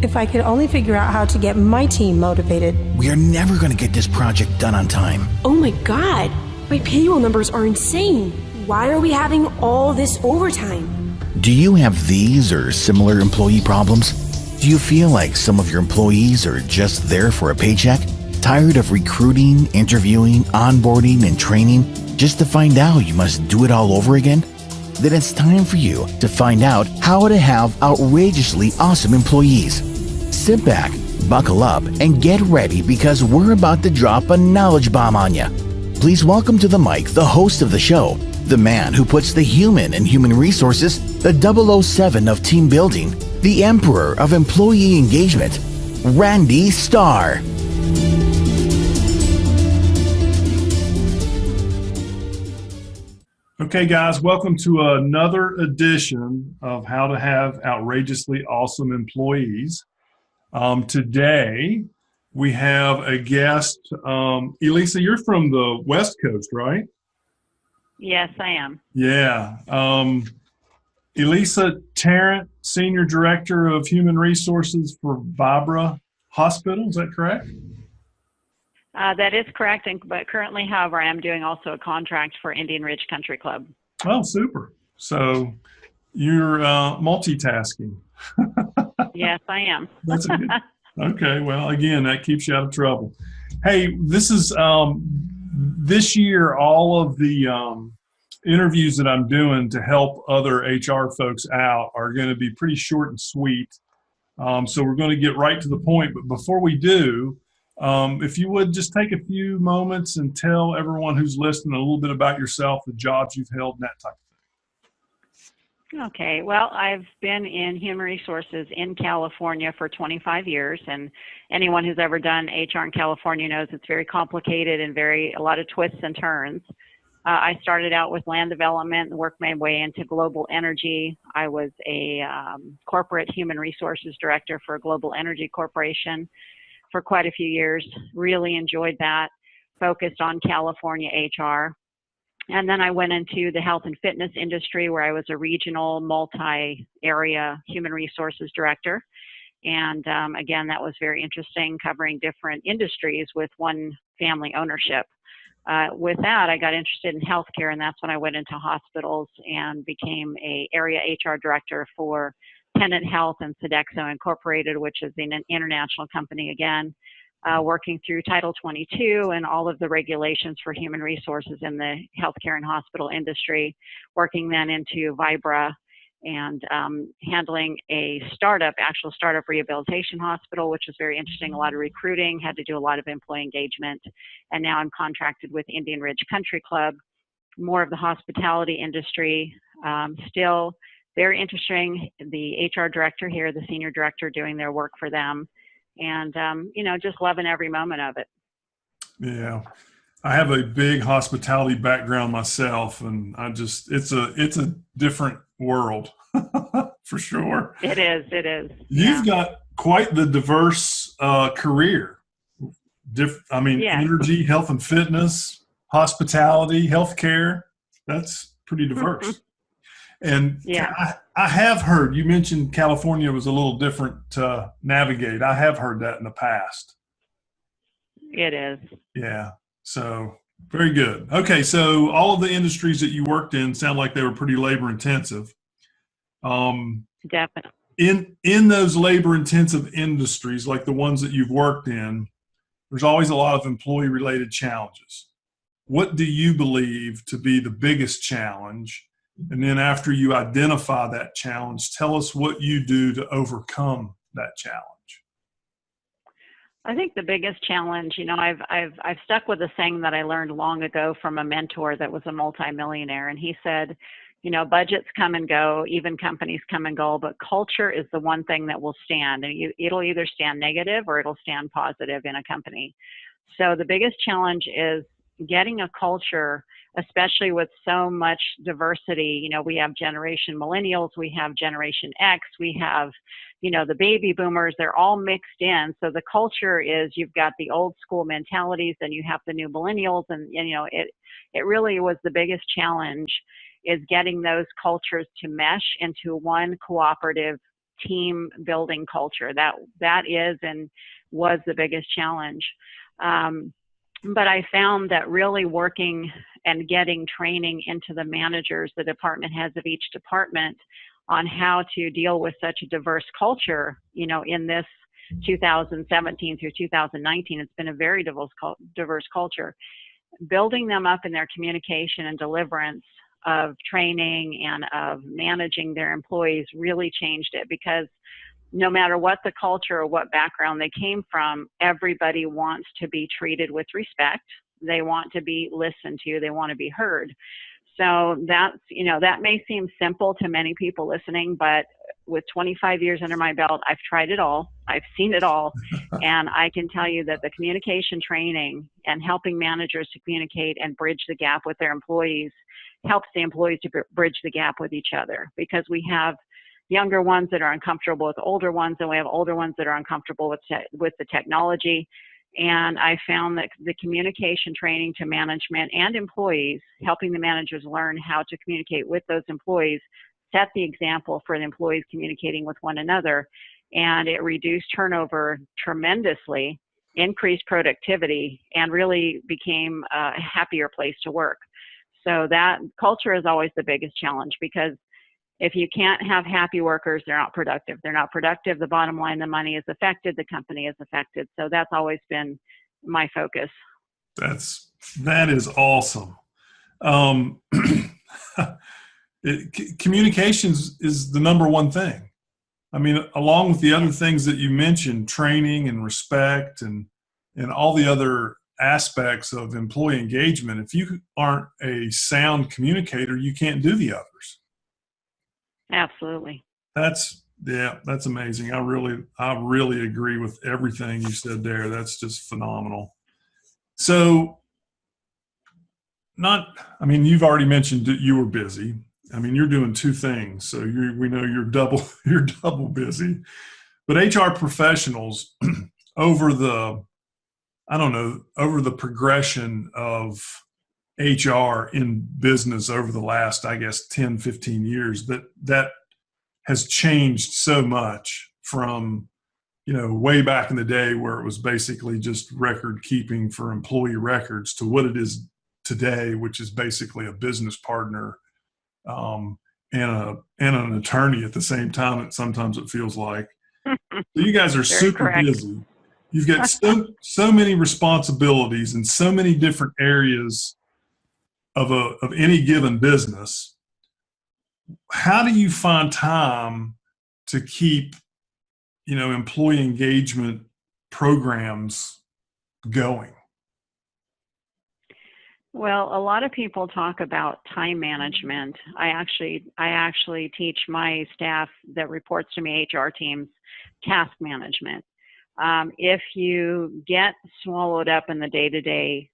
If I could only figure out how to get my team motivated. We are never going to get this project done on time. Oh my God, my payroll numbers are insane. Why are we having all this overtime? Do you have these or similar employee problems? Do you feel like some of your employees are just there for a paycheck? Tired of recruiting, interviewing, onboarding, and training just to find out you must do it all over again? Then it's time for you to find out how to have outrageously awesome employees. Sit back, buckle up, and get ready because we're about to drop a knowledge bomb on you. Please welcome to the mic the host of the show, the man who puts the human in human resources, the 007 of team building, the emperor of employee engagement, Randy Starr. Okay, guys, welcome to another edition of How to Have Outrageously Awesome Employees. Today, we have a guest. Elisa, you're from the West Coast, right? Yes, I am. Yeah. Elisa Tarrant, Senior Director of Human Resources for Vibra Hospital, is that correct? That is correct, but currently, however, I am doing also a contract for Indian Ridge Country Club. Oh, super. So you're multitasking. Yes, I am. That's a good. Okay, well, again, that keeps you out of trouble. Hey, this is this year, all of the interviews that I'm doing to help other HR folks out are going to be pretty short and sweet. So we're going to get right to the point. But before we do, if you would just take a few moments and tell everyone who's listening a little bit about yourself, the jobs you've held, and that type of thing. Okay, well, I've been in human resources in California for 25 years, and anyone who's ever done HR in California knows it's very complicated and a lot of twists and turns. I started out with land development and worked my way into global energy. I was a corporate human resources director for a global energy corporation for quite a few years. Really enjoyed that, focused on California HR. And then I went into the health and fitness industry where I was a regional multi-area human resources director. And again, that was very interesting, covering different industries with one family ownership. With that, I got interested in healthcare, and that's when I went into hospitals and became an area HR director for Tenant Health and Sodexo Incorporated, which is an international company again, working through Title 22 and all of the regulations for human resources in the healthcare and hospital industry, working then into Vibra and handling a actual startup rehabilitation hospital, which was very interesting, a lot of recruiting, had to do a lot of employee engagement. And now I'm contracted with Indian Ridge Country Club, more of the hospitality industry, still very interesting. The HR director here, the senior director doing their work for them. And, just loving every moment of it. Yeah. I have a big hospitality background myself, and it's a different world for sure. It is. You've got quite the diverse career. Energy, health and fitness, hospitality, healthcare. That's pretty diverse. And yeah. I have heard, you mentioned California was a little different to navigate. I have heard that in the past. It is. Yeah. So very good. Okay. So all of the industries that you worked in sound like they were pretty labor intensive. Definitely. In those labor intensive industries, like the ones that you've worked in, there's always a lot of employee related challenges. What do you believe to be the biggest challenge? And then after you identify that challenge, tell us what you do to overcome that challenge. I think the biggest challenge, I've stuck with a saying that I learned long ago from a mentor that was a multimillionaire. And he said, budgets come and go, even companies come and go, but culture is the one thing that will stand. And it'll either stand negative or it'll stand positive in a company. So the biggest challenge is getting a culture, especially with so much diversity. We have generation millennials, we have generation X, we have, the baby boomers, they're all mixed in. So the culture is, you've got the old school mentalities and you have the new millennials. And, it really was the biggest challenge, is getting those cultures to mesh into one cooperative team building culture. That is and was the biggest challenge. But I found that really working and getting training into the managers, the department heads of each department, on how to deal with such a diverse culture, in this 2017 through 2019, it's been a very diverse culture. Building them up in their communication and deliverance of training and of managing their employees really changed it, because no matter what the culture or what background they came from, everybody wants to be treated with respect. They want to be listened to. They want to be heard. So that's, that may seem simple to many people listening, but with 25 years under my belt, I've tried it all. I've seen it all. And I can tell you that the communication training and helping managers to communicate and bridge the gap with their employees helps the employees to bridge the gap with each other, because we have younger ones that are uncomfortable with older ones, and we have older ones that are uncomfortable with the technology. And I found that the communication training to management and employees, helping the managers learn how to communicate with those employees, set the example for the employees communicating with one another. And it reduced turnover tremendously, increased productivity, and really became a happier place to work. So that culture is always the biggest challenge, because if you can't have happy workers, they're not productive. They're not productive. The bottom line, the money is affected. The company is affected. So that's always been my focus. That is awesome. Communications is the number one thing. I mean, along with the other things that you mentioned, training and respect and all the other aspects of employee engagement, if you aren't a sound communicator, you can't do the others. Absolutely. That's amazing. I really agree with everything you said there. That's just phenomenal. So you've already mentioned that you were busy. I mean, you're doing two things. So we know you're double busy. But HR professionals over the progression of HR in business over the last, I guess, 10, 15 years, that has changed so much from, way back in the day where it was basically just record keeping for employee records to what it is today, which is basically a business partner and an attorney at the same time. Sometimes it feels like. So you guys are super busy. You've got so many responsibilities in so many different areas of any given business. How do you find time to keep, employee engagement programs going? Well, a lot of people talk about time management. I actually teach my staff that reports to me, HR teams, task management. If you get swallowed up in the day-to-day,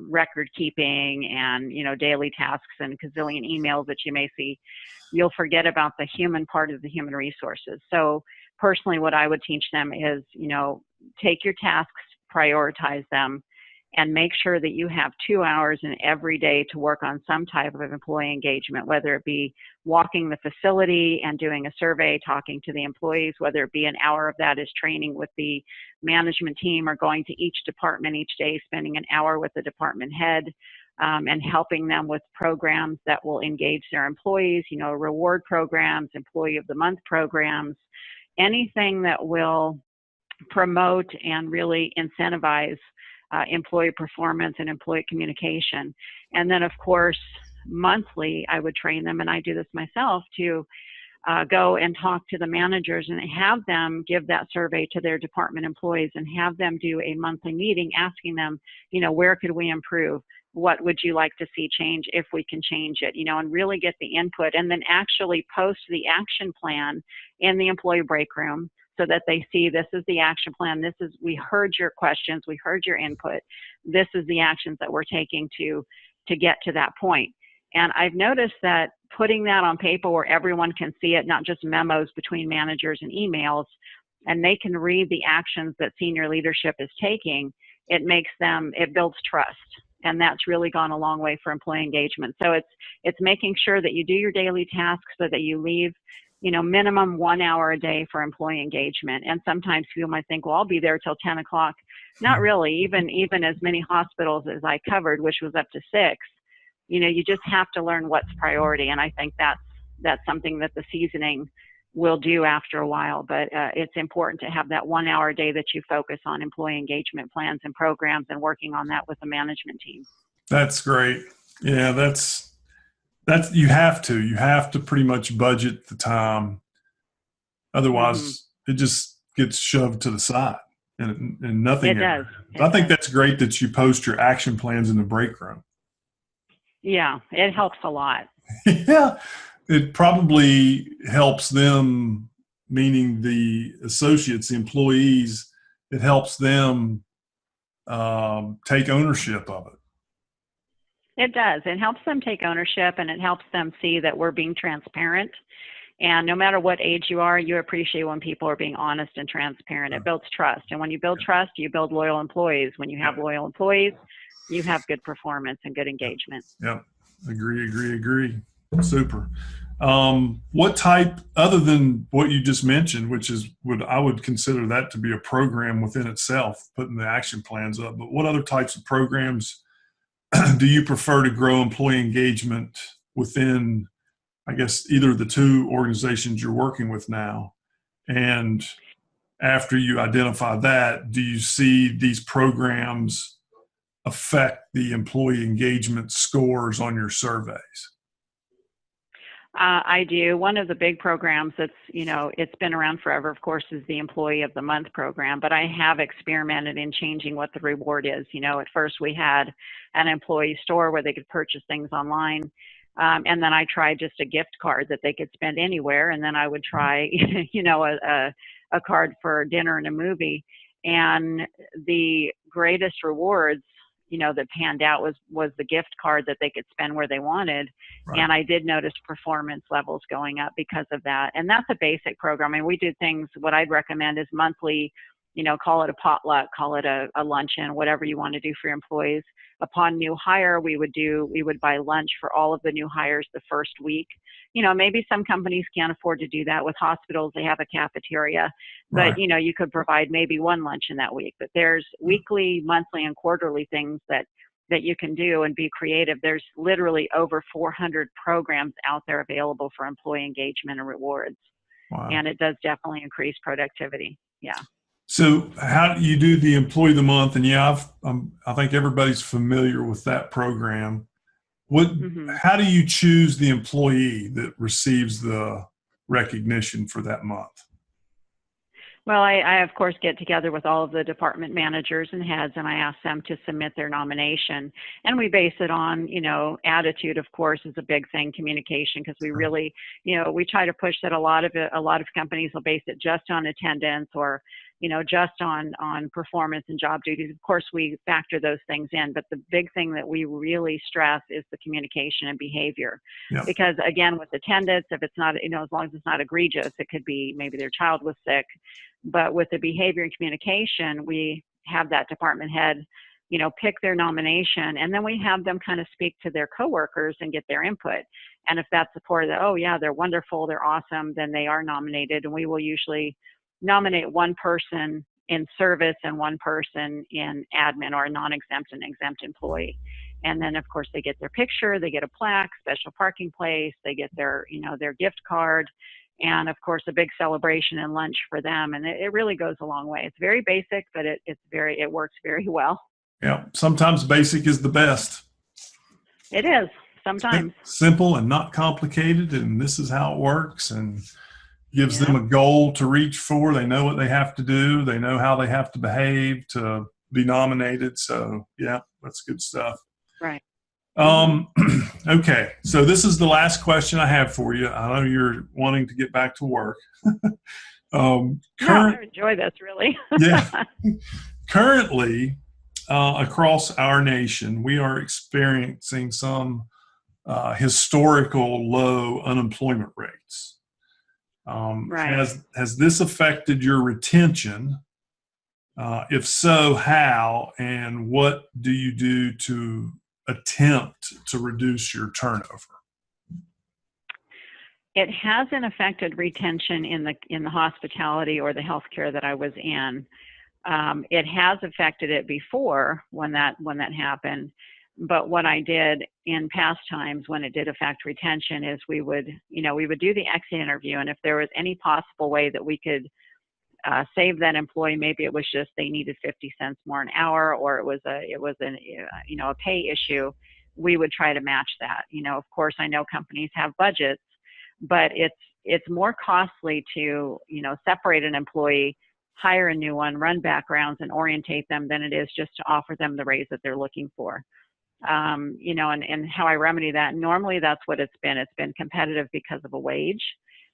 record keeping and, daily tasks and gazillion emails that you may see, you'll forget about the human part of the human resources. So personally, what I would teach them is, take your tasks, prioritize them, and make sure that you have 2 hours in every day to work on some type of employee engagement, whether it be walking the facility and doing a survey, talking to the employees, whether it be an hour of that is training with the management team, or going to each department each day, spending an hour with the department head, and helping them with programs that will engage their employees, reward programs, employee of the month programs, anything that will promote and really incentivize employee performance and employee communication. And then, of course, monthly, I would train them, and I do this myself, to go and talk to the managers and have them give that survey to their department employees, and have them do a monthly meeting asking them, where could we improve? What would you like to see change if we can change it? And really get the input, and then actually post the action plan in the employee break room, so that they see, this is the action plan. We heard your questions. We heard your input. This is the actions that we're taking to get to that point. And I've noticed that putting that on paper where everyone can see it, not just memos between managers and emails, and they can read the actions that senior leadership is taking, it builds trust. And that's really gone a long way for employee engagement. So it's making sure that you do your daily tasks so that you leave minimum 1 hour a day for employee engagement. And sometimes people might think, well, I'll be there till 10 o'clock. Not really. Even as many hospitals as I covered, which was up to 6, you just have to learn what's priority. And I think that's something that the seasoning will do after a while. But it's important to have that 1 hour a day that you focus on employee engagement plans and programs and working on that with the management team. That's great. Yeah, that's you have to pretty much budget the time. Otherwise, it just gets shoved to the side and nothing. It does. I think that's great that you post your action plans in the break room. Yeah, it helps a lot. Yeah, it probably helps them, meaning the associates, the employees. It helps them take ownership of it. It does. It helps them take ownership, and it helps them see that we're being transparent. And no matter what age you are, you appreciate when people are being honest and transparent. It builds trust. And when you build trust, you build loyal employees. When you have loyal employees, you have good performance and good engagement. Yep. Agree. Super. What type, other than what you just mentioned, which is I would consider that to be a program within itself, putting the action plans up, but what other types of programs do you prefer to grow employee engagement within, I guess, either the 2 organizations you're working with now? And after you identify that, do you see these programs affect the employee engagement scores on your surveys? I do. One of the big programs that's, it's been around forever, of course, is the Employee of the Month program, but I have experimented in changing what the reward is. At first we had an employee store where they could purchase things online. And then I tried just a gift card that they could spend anywhere. And then I would try, a card for dinner and a movie. And the greatest rewards, that panned out was the gift card that they could spend where they wanted. Right. And I did notice performance levels going up because of that. And that's a basic program. I mean, we do things, what I'd recommend is monthly, call it a potluck, call it a luncheon, whatever you want to do for your employees. Upon new hire, we would buy lunch for all of the new hires the first week. Maybe some companies can't afford to do that. With hospitals, they have a cafeteria, but right. You could provide maybe one lunch in that week. But there's weekly, monthly, and quarterly things that you can do and be creative. There's literally over 400 programs out there available for employee engagement and rewards. Wow. And it does definitely increase productivity. Yeah. So how do you do the Employee of the Month? And I think everybody's familiar with that program. How do you choose the employee that receives the recognition for that month? Well, I of course get together with all of the department managers and heads, and I ask them to submit their nomination. And we base it on, attitude, of course, is a big thing, communication, because we really, we try to push that a lot of companies will base it just on attendance or, just on performance and job duties. Of course, we factor those things in, but the big thing that we really stress is the communication and behavior. Yep. Because again, with attendance, if it's not, as long as it's not egregious, it could be maybe their child was sick. But with the behavior and communication, we have that department head, pick their nomination, and then we have them kind of speak to their coworkers and get their input. And if that's supported, that, oh yeah, they're wonderful, they're awesome, then they are nominated. And we will usually nominate one person in service and one person in admin or a non-exempt and exempt employee. And then of course they get their picture, they get a plaque, special parking place, they get their, their gift card, and of course a big celebration and lunch for them. And it really goes a long way. It's very basic, but it works very well. Yeah. Sometimes basic is the best. It is sometimes. Simple and not complicated. And this is how it works. And gives them a goal to reach for. They know what they have to do. They know how they have to behave to be nominated. So yeah, that's good stuff. Right. Okay. So this is the last question I have for you. I know you're wanting to get back to work. I enjoy this really. Yeah. Currently, across our nation, we are experiencing some historical low unemployment rates. Right. Has this affected your retention? If so, how? And what do you do to attempt to reduce your turnover? It hasn't affected retention in the hospitality or the healthcare that I was in. It has affected it before when that happened. But what I did in past times when it did affect retention is we would do the exit interview, and if there was any possible way that we could save that employee, maybe it was just they needed 50 cents more an hour, or it was a pay issue, we would try to match that. Of course, I know companies have budgets, but it's more costly to separate an employee, hire a new one, run backgrounds, and orientate them than it is just to offer them the raise that they're looking for. And how I remedy that. Normally, that's what it's been. It's been competitive because of a wage.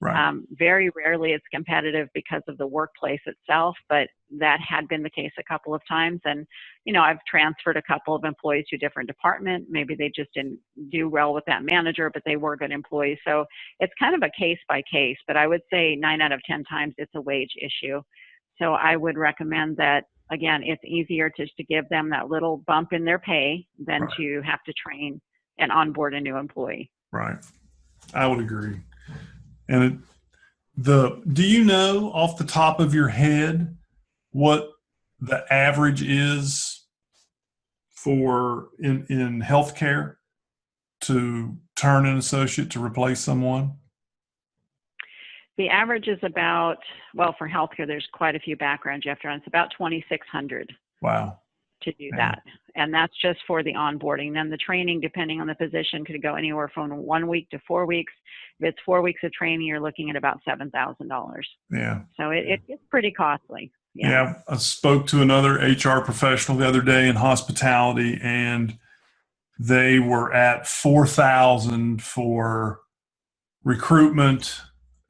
Right. Very rarely it's competitive because of the workplace itself, but that had been the case a couple of times. And, I've transferred a couple of employees to a different department. Maybe they just didn't do well with that manager, but they were good employees. So it's kind of a case by case, but I would say 9 out of 10 times it's a wage issue. So I would recommend that, again, it's easier to give them that little bump in their pay than Right. to have to train and onboard a new employee. Right. I would agree. And do you know off the top of your head what the average is for in healthcare to turn an associate to replace someone? The average is about, well, for healthcare, there's quite a few backgrounds you have to run. It's about 2,600 Wow. to do that. And that's just for the onboarding. Then the training, depending on the position, could go anywhere from 1 week to 4 weeks. If it's 4 weeks of training, you're looking at about $7,000. Yeah. So it's pretty costly. Yeah. I spoke to another HR professional the other day in hospitality, and they were at 4,000 for recruitment,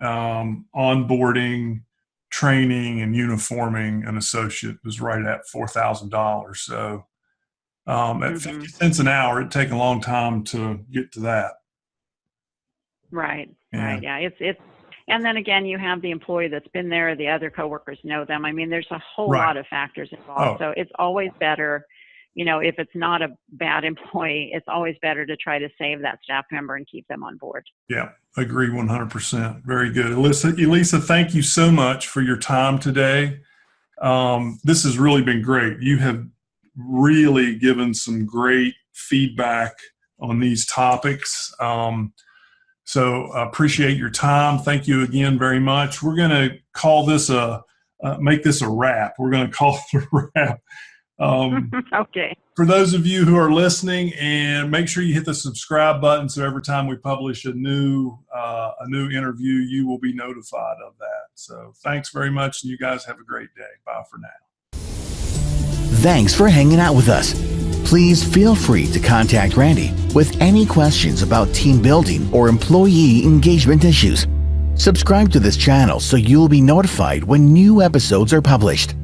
onboarding, training, and uniforming an associate was right at $4,000. So at 50 cents an hour, it'd take a long time to get to that. Right. Yeah. Right. Yeah. It's and then again, you have the employee that's been there. The other coworkers know them. I mean, there's a whole Right. lot of factors involved. So it's always better, if it's not a bad employee, it's always better to try to save that staff member and keep them on board. Yeah, agree 100%. Very good. Elisa, thank you so much for your time today. This has really been great. You have really given some great feedback on these topics. So I appreciate your time. Thank you again very much. We're going to call this make this a wrap. We're going to call it a wrap. Okay. For those of you who are listening, and make sure you hit the subscribe button so every time we publish a new interview, you will be notified of that. So thanks very much, and you guys have a great day. Bye for now. Thanks for hanging out with us. Please feel free to contact Randy with any questions about team building or employee engagement issues. Subscribe to this channel so you'll be notified when new episodes are published.